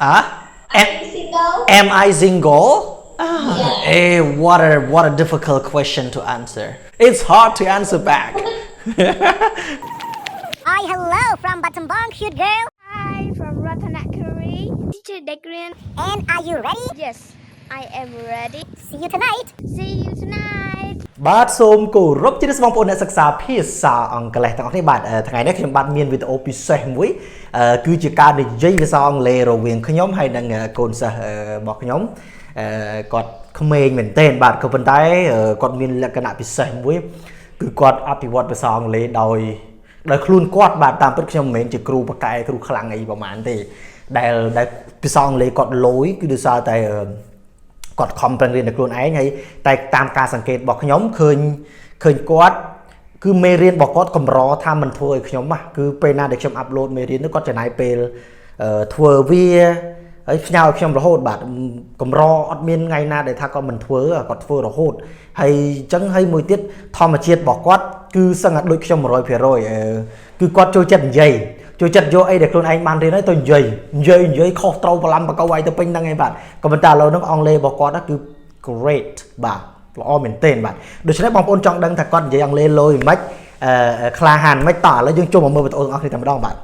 Ah, I'm single. am I single? Yeah. Hey, what a difficult question to answer. It's hard to answer back. Hi, hello from Battambang, cute girl. Hi, from Ratanakari. Teacher Dek Rean. And are you ready? Yes, I am ready. See you tonight. See you tonight. បាទសូមគោរពជម្រាបសួរបងប្អូនអ្នកសិក្សាភាសាអង់គ្លេសទាំងអស់គ្នាបាទថ្ងៃនេះខ្ញុំបាទមានវីដេអូពិសេសមួយគឺជាការនិយាយភាសាអង់គ្លេសរវាងខ្ញុំហើយនិងកូនសិស្សរបស់ខ្ញុំគាត់ក្មេងមែនទែនបាទក៏ប៉ុន្តែគាត់មានលក្ខណៈពិសេសមួយគឺគាត់អភិវឌ្ឍភាសាអង់គ្លេសដោយខ្លួនគាត់បាទតាមពិតខ្ញុំមិនមែនជាគ្រូបកកែគ្រូខ្លាំងអីប្រហែលទេដែលភាសាអង់គ្លេសគាត់លយគឺដោយសារតែគាត់ខំប្រឹងរៀនតែខ្លួនឯងហើយតែតាមការសង្កេតរបស់ខ្ញុំឃើញគាត់គឺមេរៀនរបស់គាត់កម្រថាមិនធ្វើឲ្យខ្ញុំគឺពេលណាដែលខ្ញុំអាប់ឡូតមេរៀននោះគាត់ចំណាយពេលធ្វើវាហើយផ្ញើឲ្យខ្ញុំរហូតបាទកម្រអត់មានថ្ងៃណាដែលថាគាត់មិនធ្វើគាត់ធ្វើរហូតហើយអញ្ចឹងហើយមួយទៀតធម្មជាតិរបស់គាត់គឺសឹងតែដូចខ្ញុំ 100% គឺគាត់ចូលចិត្តនិយាយចូលចិត្តយកអីដែលខ្លួនឯងបានរៀនហើយទៅនិយាយខុសត្រូវបន្លំបកវាយទៅពេញហ្នឹងឯងបាទក៏ប៉ុន្តែឥឡូវហ្នឹងអង់គ្លេសរបស់គាត់គឺ great បាទល្អមែនទែនបាទដូច្នេះបងប្អូនចង់ដឹងថាគាត់និយាយអង់គ្លេសលយមិនក្លាហានមិនតោះឥឡូវយើងចូលមកមើលវីដេអូទាំងអស់គ្នាតែម្ដងបាទ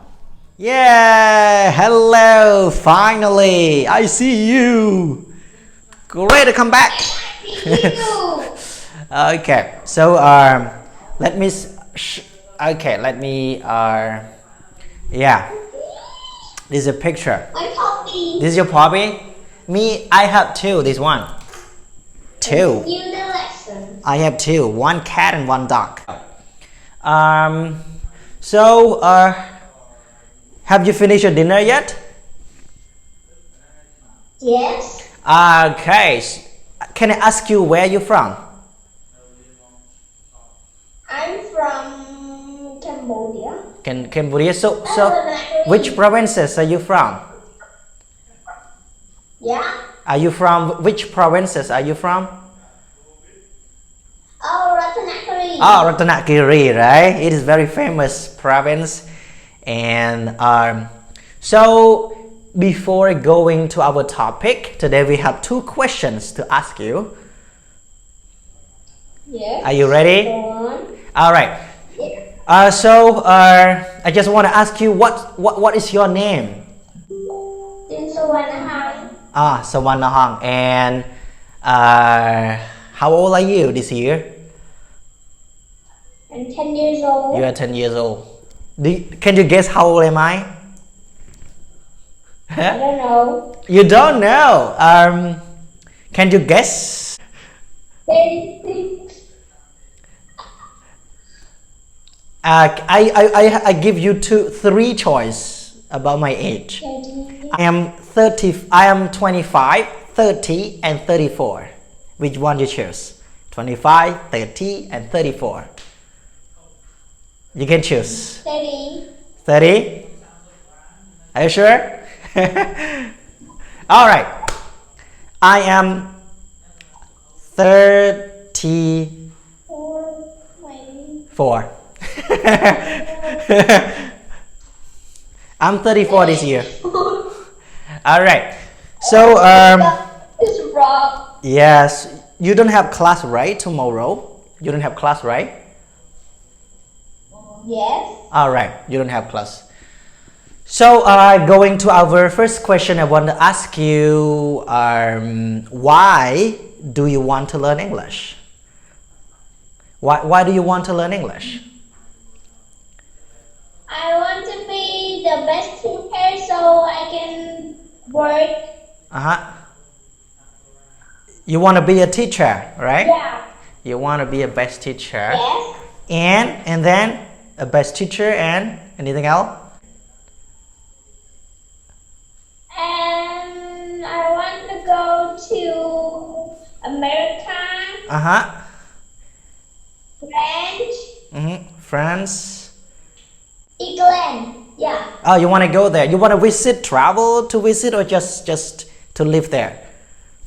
Yeah, hello, finally, I see you. Great to come back. Okay, so let me yeah, this is a picture. My puppy. This is your puppy? Me, I have two, this one. Two. You the lesson. I have two, one cat and one dog. So, have you finished your dinner yet? Yes. Okay. Can I ask you where you're from? I'm from Cambodia. Cambodia. So which provinces are you from? Yeah. Are you from which provinces are you from? Oh, Ratanakari. Oh, Ratanakiri, right? It is very famous province. And so before going to our topic, today we have two questions to ask you. Yes. Are you ready? Go on. All right. Yeah. So I just want to ask you what is your name? Din Sawanahang. Sawanahang. And how old are you this year? I'm 10 years old. You are 10 years old. Can you guess how old am I? I don't know. You don't know. Can you guess? 36. I give you three choice about my age. 30. I am 25, 30 and 34. Which one you choose? 25, 30 and 34. You can choose. 30. 30? Are you sure? All right. I am 34. 4. I'm 34 this year. All right. So It's wrong. yes, you don't have class right tomorrow. You don't have class right? Yes. All right, you don't have class. So going to our first question, I want to ask you why do you want to learn English? Why do you want to learn English? I want to be the best teacher so I can work. You want to be a teacher, right? Yeah. You want to be a best teacher. Yes. And then a best teacher and anything else? And I want to go to America, French, France. England. Yeah. Oh, you want to go there? You want to travel to visit, or just to live there?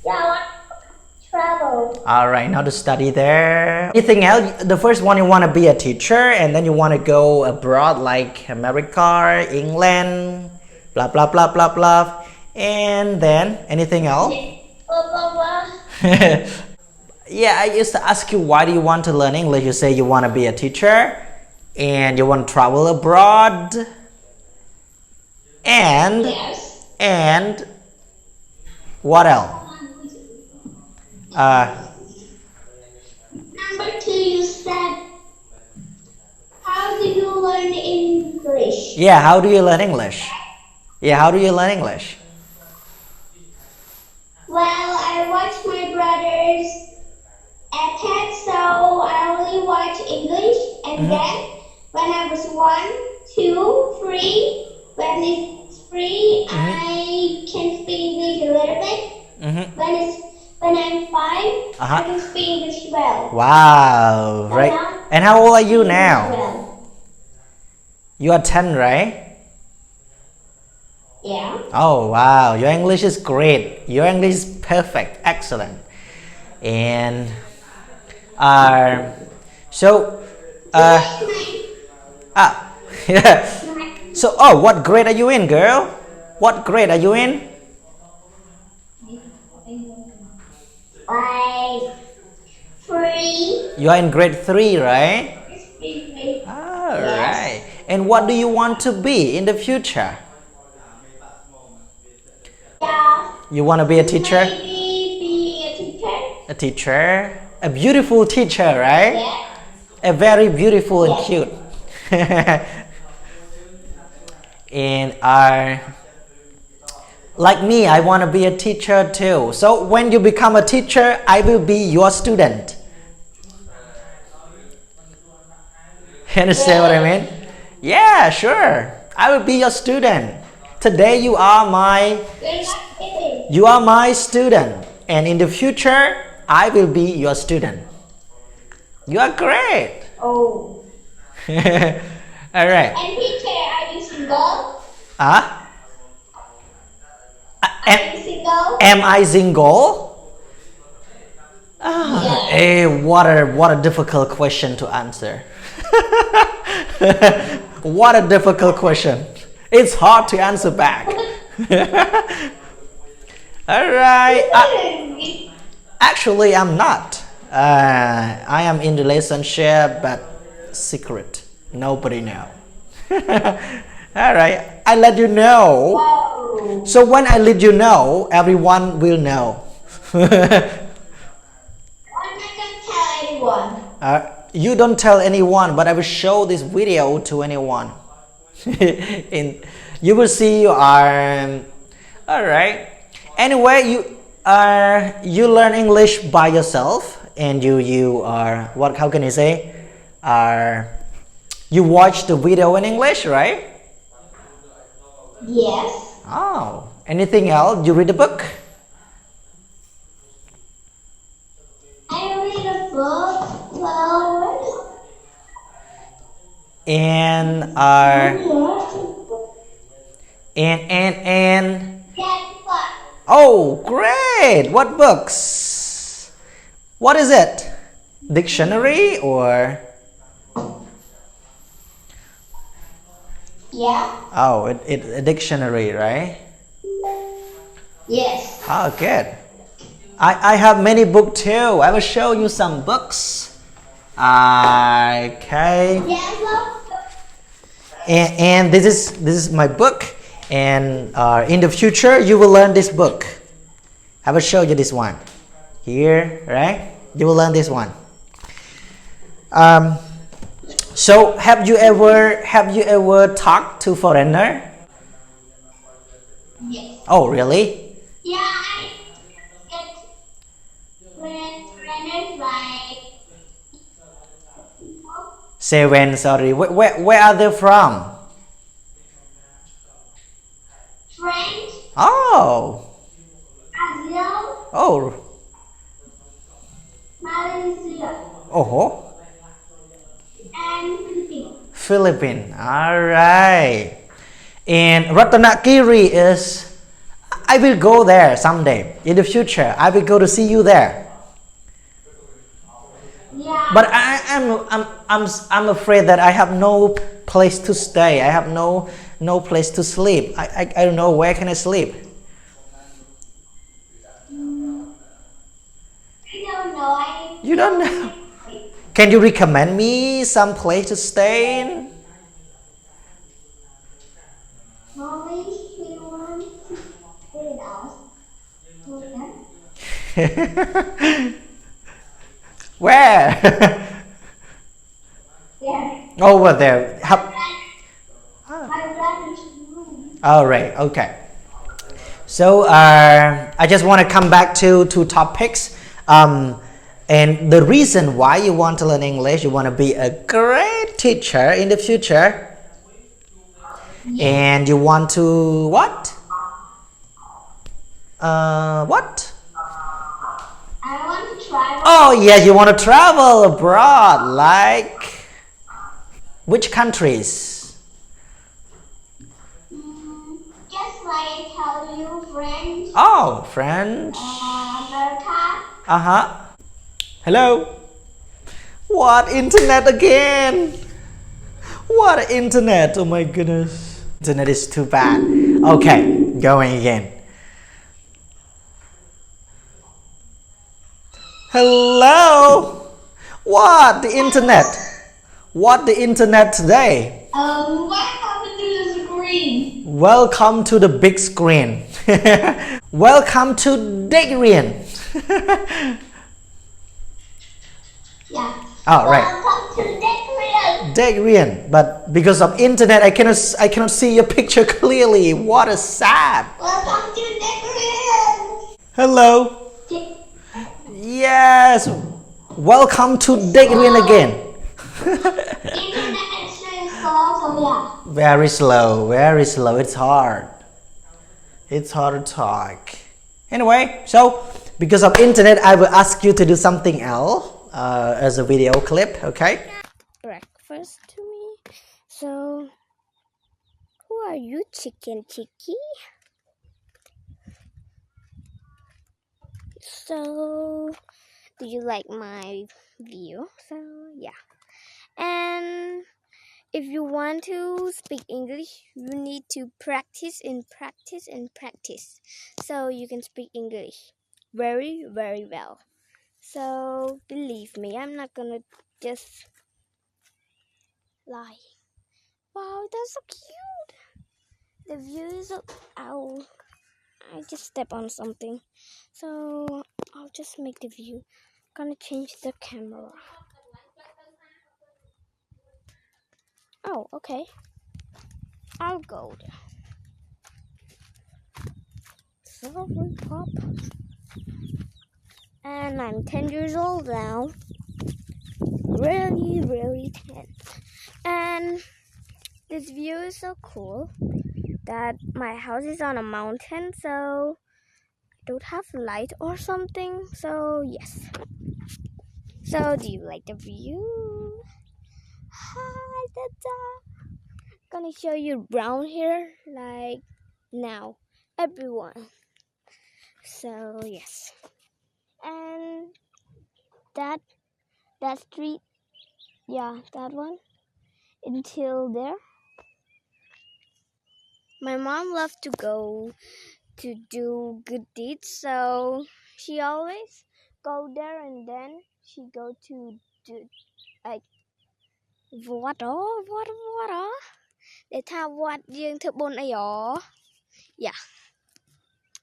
Yeah, I want to travel. All right, now to study there. Anything else? The first one, you want to be a teacher, and then you want to go abroad like America, England, blah blah blah blah blah. And then anything else? Yeah, I used to ask you why do you want to learn English. You say you want to be a teacher and you want to travel abroad. And Yes. and what else? Number 2, you said, how do you learn English? Yeah, how do you learn English? Yeah, how do you learn English? Well, I watch my brother's iPad, so I only watch English, and then when I was 1, 2, 3, when it's free, I can speak English a little bit. When I'm 5, I can speak English well. Wow, right. And how old are you now? Well. You are 10, right? Yeah. Oh wow, your English is great. Your English is perfect, excellent. And so yeah. So what grade are you in, girl? What grade are you in? Like 3. You are in grade 3, right? Yes. All right. And what do you want to be in the future? Yeah. You want to be a teacher? Maybe be a teacher. A teacher? A beautiful teacher, right? Yeah. A very beautiful and cute. And like me, I want to be a teacher too. So when you become a teacher, I will be your student. You understand what I mean? Yeah, sure. I will be your student. Today you are my student, and in the future I will be your student. You are great. Oh. All right. And teacher, are you single? Are you single? am I single? Hey, what a difficult question to answer. What a difficult question. It's hard to answer back. All right. Actually, I'm not. I am in relationship, but secret. Nobody know. All right. I let you know. Whoa. So when I let you know, everyone will know. I'm not gonna tell anyone. You don't tell anyone, but I will show this video to anyone. You will see you are all right. Anyway, you learn English by yourself, and you are what? How can I say? You watch the video in English, right? Yes. Oh, anything else? You read the book? I read a book. Well, And yeah, but oh, great! What books? What is it? Dictionary or? yeah. Oh, it a dictionary, right? Yes. Oh, good. I have many books too. I will show you some books. Okay. Yeah, look. And this is my book. And in the future, you will learn this book. I will show you this one. Here, right? You will learn this one. So have you ever talked to foreigner? Yes. Oh, really? Yeah, I get friends like 7, sorry. Where are they from? French, Oh. Brazil, Oh. Malaysia, Oh. and Philippines. Philippines. All right. And Ratanakiri is. I will go there someday in the future. I will go to see you there. Yeah. But I'm afraid that I have no place to stay. I have no place to sleep. I don't know where can I sleep. You don't know. Can you recommend me some place to stay in? Mommy, we want to visit us. Where? Yeah. Over there. My brother's room. All right. Okay. So I just want to come back to two topics. And the reason why you want to learn English, you want to be a great teacher in the future. And you want to what? What? I want to travel. Oh yeah, you want to travel abroad. Like which countries? Just like I tell you, French, Oh, French. America. Uh-huh. Hello. What internet again? What internet? Oh my goodness. Internet is too bad. Okay, going again. Hello. What the internet? What the internet today? What happened to the screen? Welcome to the big screen. Welcome to Dek Rean. Yeah. Oh, right. Welcome to Dek Rean. Dek Rean, but because of internet, I cannot see your picture clearly. What a sad. Welcome to Dek Rean. Hello. Yes. Welcome to Dek Rean again. Internet is very slow, so yeah. Very slow, very slow. It's hard. It's hard to talk. Anyway, so because of internet, I will ask you to do something else as a video clip, okay? Breakfast to me. So, who are you, chicken chicky? So, do you like my view? So, yeah. And if you want to speak English, you need to practice and practice and practice. So you can speak English very, very well. So believe me, I'm not gonna just lie. Wow, that's so cute. The view is so... Ow. I just stepped on something. So I'll just make the view. Gonna change the camera. Oh, okay. I'll go there. Sorry, Pop. And I'm 10 years old now. Really, really 10. And this view is so cool that my house is on a mountain, so I don't have light or something. So, yes. So, do you like the view? Hi, Dada. Gonna show you around here, like now, everyone. So, yes. And that street, yeah, that one, until there. My mom loved to go to do good deeds, so she always go there, and then she go to do like water để tha what riêng thợ bồn ấy yeah,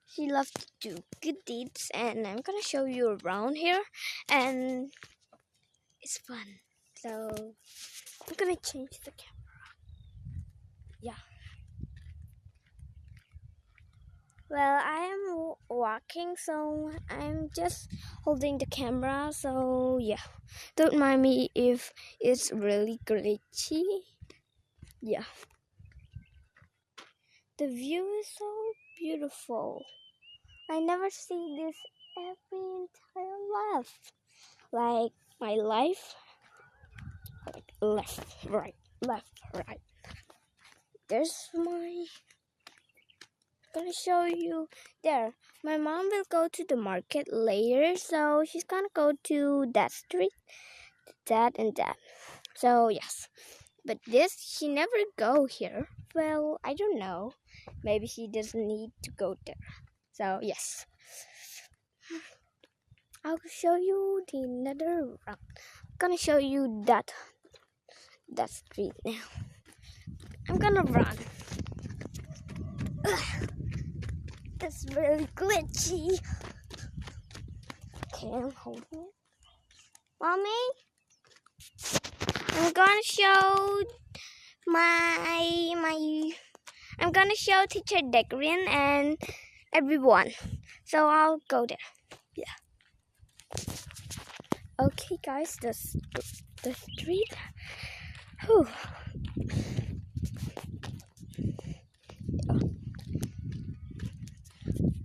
she loves to do good deeds, and I'm gonna show you around here, and it's fun. So I'm gonna change the camera. Yeah. Well, I am walking, so I'm just holding the camera, so yeah. Don't mind me if it's really glitchy. Yeah. The view is so beautiful. I never see this every entire life. Like my life. Like left, right. There's my... Gonna show you there. My mom will go to the market later, so she's gonna go to that street, that and that. So yes, but this, she never go here. Well, I don't know, maybe she doesn't need to go there. So yes, I'll show you the another round. I'm gonna show you that street now. I'm gonna run. Ugh, it's really glitchy. Okay, I'm holding it. Mommy, I'm gonna show I'm gonna show teacher Dek Rean and everyone. So I'll go there. Yeah. Okay, guys, the street. Whew.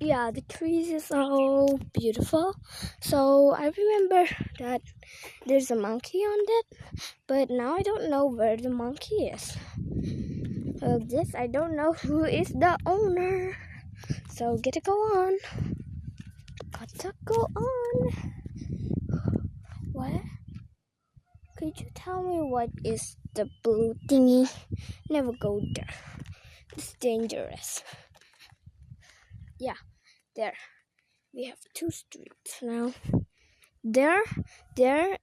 Yeah, the trees is so beautiful. So I remember that there's a monkey on that, but now I don't know where the monkey is. This I don't know who is the owner. So gotta go on. Gotta go on. What? Could you tell me what is the blue thingy? Never go there. It's dangerous. Yeah, there. We have 2 streets now. There,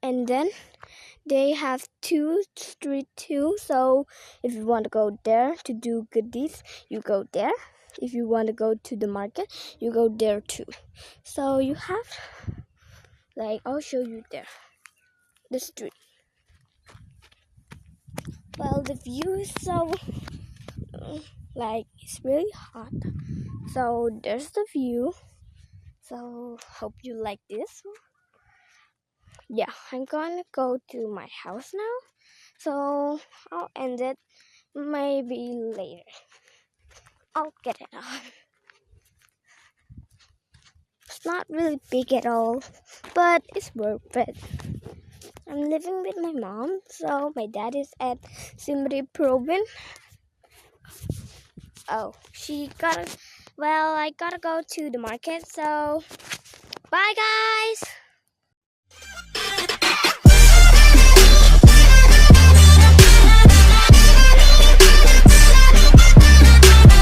and then they have 2 streets too. So if you want to go there to do good deeds, you go there. If you want to go to the market, you go there too. So you have, I'll show you there. The street. Well, the view is so, it's really hot. So there's the view. So hope you like this. Yeah, I'm gonna go to my house now. So I'll end it maybe later. I'll get it on. It's not really big at all, but it's worth it. I'm living with my mom, so my dad is at Simri Province. Oh, I gotta go to the market, so bye guys!